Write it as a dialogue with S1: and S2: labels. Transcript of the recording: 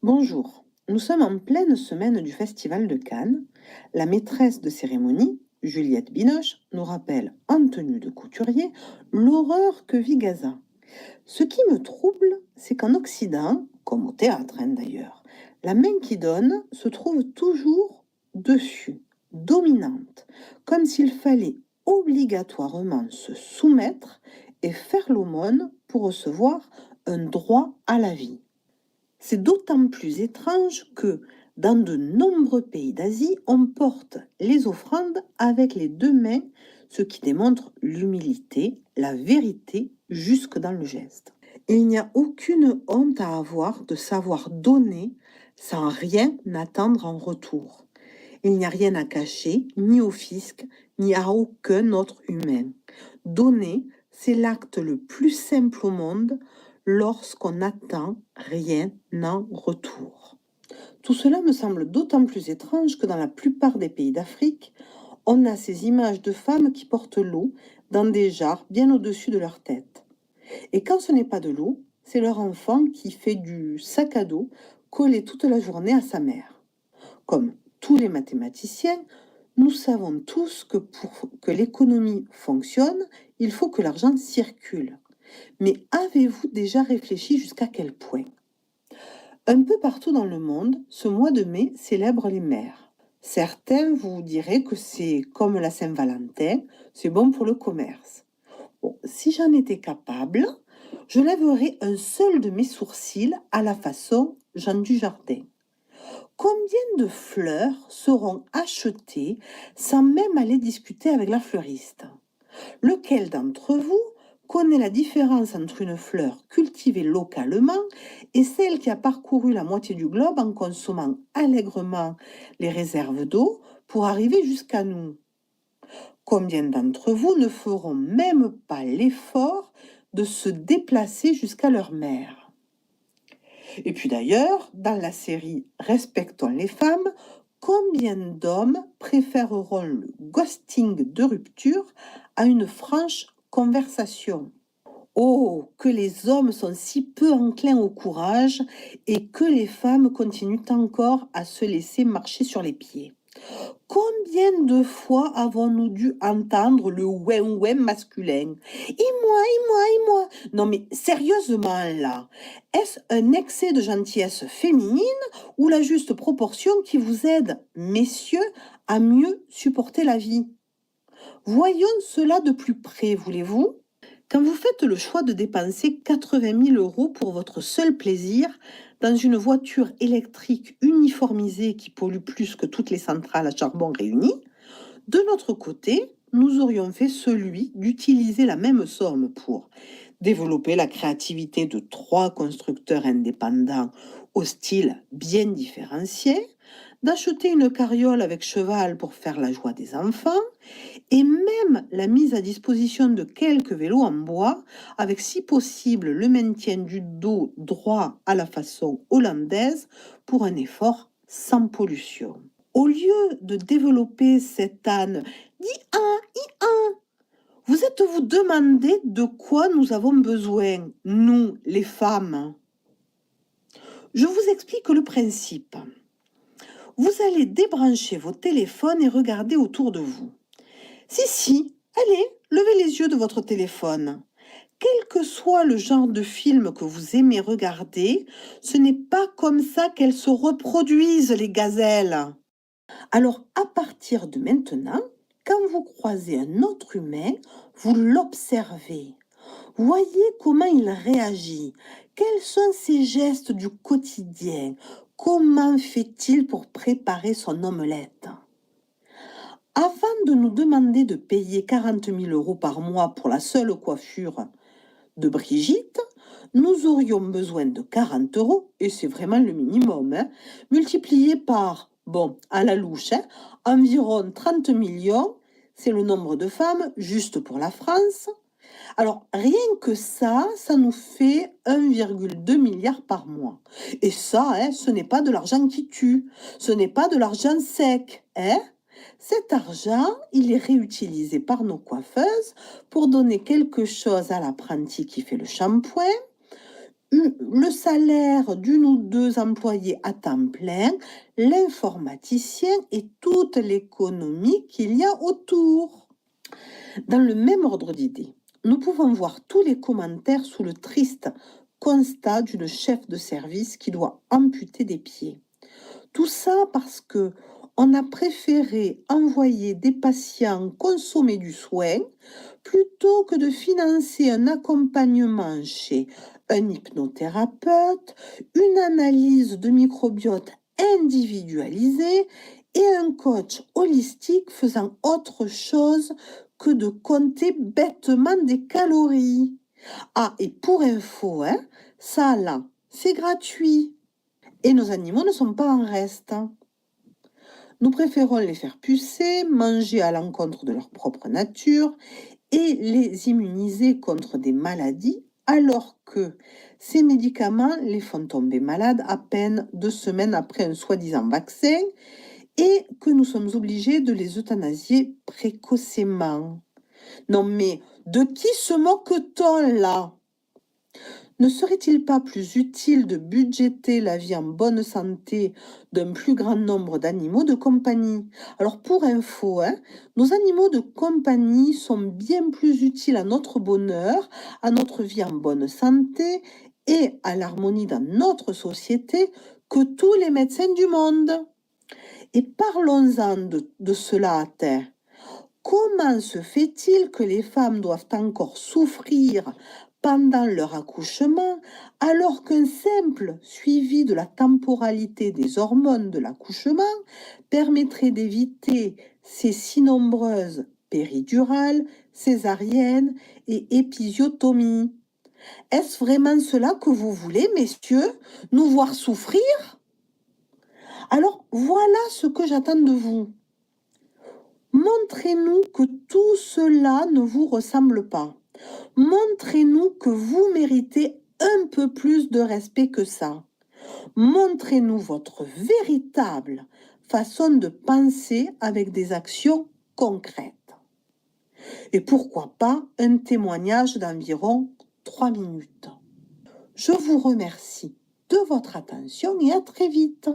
S1: Bonjour, nous sommes en pleine semaine du Festival de Cannes. La maîtresse de cérémonie, Juliette Binoche, nous rappelle en tenue de couturier l'horreur que vit Gaza. Ce qui me trouble, c'est qu'en Occident, comme au théâtre d'ailleurs, la main qui donne se trouve toujours dessus, dominante, comme s'il fallait obligatoirement se soumettre et faire l'aumône pour recevoir un droit à la vie. C'est d'autant plus étrange que, dans de nombreux pays d'Asie, on porte les offrandes avec les deux mains, ce qui démontre l'humilité, la vérité, jusque dans le geste. Et il n'y a aucune honte à avoir de savoir donner sans rien attendre en retour. Il n'y a rien à cacher, ni au fisc, ni à aucun autre humain. Donner, c'est l'acte le plus simple au monde lorsqu'on n'attend rien en retour. Tout cela me semble d'autant plus étrange que dans la plupart des pays d'Afrique, on a ces images de femmes qui portent l'eau dans des jarres bien au-dessus de leur tête. Et quand ce n'est pas de l'eau, c'est leur enfant qui fait du sac à dos collé toute la journée à sa mère. Comme tous les mathématiciens, nous savons tous que pour que l'économie fonctionne, il faut que l'argent circule. Mais avez-vous déjà réfléchi jusqu'à quel point? Un peu partout dans le monde, ce mois de mai célèbre les mères. Certains vous diraient que c'est comme la Saint-Valentin, c'est bon pour le commerce. Bon, si j'en étais capable, je lèverais un seul de mes sourcils à la façon Jean Dujardin. Combien de fleurs seront achetées sans même aller discuter avec la fleuriste? Lequel d'entre vous connaît la différence entre une fleur cultivée localement et celle qui a parcouru la moitié du globe en consommant allègrement les réserves d'eau pour arriver jusqu'à nous? Combien d'entre vous ne feront même pas l'effort de se déplacer jusqu'à leur mère? Et puis d'ailleurs, dans la série Respectons les femmes, combien d'hommes préféreront le ghosting de rupture à une franche conversation? Oh, que les hommes sont si peu enclins au courage et que les femmes continuent encore à se laisser marcher sur les pieds. Combien de fois avons-nous dû entendre le ouin-ouin masculin? Et moi? Non mais sérieusement là, est-ce un excès de gentillesse féminine ou la juste proportion qui vous aide, messieurs, à mieux supporter la vie? Voyons cela de plus près, voulez-vous? Quand vous faites le choix de dépenser 80 000 euros pour votre seul plaisir dans une voiture électrique uniformisée qui pollue plus que toutes les centrales à charbon réunies, de notre côté, nous aurions fait celui d'utiliser la même somme pour développer la créativité de 3 constructeurs indépendants au style bien différencié, d'acheter une carriole avec cheval pour faire la joie des enfants, et même la mise à disposition de quelques vélos en bois, avec si possible le maintien du dos droit à la façon hollandaise pour un effort sans pollution. Au lieu de développer cette âne vous êtes-vous demandé de quoi nous avons besoin, nous, les femmes? Je vous explique le principe. Vous allez débrancher vos téléphones et regarder autour de vous. Si, allez, levez les yeux de votre téléphone. Quel que soit le genre de film que vous aimez regarder, ce n'est pas comme ça qu'elles se reproduisent, les gazelles. Alors, à partir de maintenant, quand vous croisez un autre humain, vous l'observez. Voyez comment il réagit. Quels sont ses gestes du quotidien? Comment fait-il pour préparer son omelette? Avant de nous demander de payer 40 000 euros par mois pour la seule coiffure de Brigitte, nous aurions besoin de 40 euros, et c'est vraiment le minimum, multiplié par, bon, à la louche, environ 30 millions, c'est le nombre de femmes juste pour la France. Alors, rien que ça nous fait 1,2 milliard par mois. Et ça, ce n'est pas de l'argent qui tue, ce n'est pas de l'argent sec, Cet argent, il est réutilisé par nos coiffeuses pour donner quelque chose à l'apprenti qui fait le shampoing, le salaire d'une ou deux employés à temps plein, l'informaticien et toute l'économie qu'il y a autour. Dans le même ordre d'idées, nous pouvons voir tous les commentaires sous le triste constat d'une chef de service qui doit amputer des pieds. Tout ça parce que on a préféré envoyer des patients consommer du soin plutôt que de financer un accompagnement chez un hypnothérapeute, une analyse de microbiote individualisée et un coach holistique faisant autre chose que de compter bêtement des calories. Ah, et pour info, ça là, c'est gratuit. Et nos animaux ne sont pas en reste. Nous préférons les faire pucer, manger à l'encontre de leur propre nature et les immuniser contre des maladies, alors que ces médicaments les font tomber malades à peine 2 semaines après un soi-disant vaccin et que nous sommes obligés de les euthanasier précocement. Non mais, de qui se moque-t-on là ? Ne serait-il pas plus utile de budgéter la vie en bonne santé d'un plus grand nombre d'animaux de compagnie? Alors pour info, nos animaux de compagnie sont bien plus utiles à notre bonheur, à notre vie en bonne santé et à l'harmonie dans notre société que tous les médecins du monde. Et parlons-en de cela à terre. Comment se fait-il que les femmes doivent encore souffrir pendant leur accouchement, alors qu'un simple suivi de la temporalité des hormones de l'accouchement permettrait d'éviter ces si nombreuses péridurales, césariennes et épisiotomies? Est-ce vraiment cela que vous voulez, messieurs, nous voir souffrir? Alors voilà ce que j'attends de vous. Montrez-nous que tout cela ne vous ressemble pas. Montrez-nous que vous méritez un peu plus de respect que ça. Montrez-nous votre véritable façon de penser avec des actions concrètes. Et pourquoi pas un témoignage d'environ 3 minutes. Je vous remercie de votre attention et à très vite.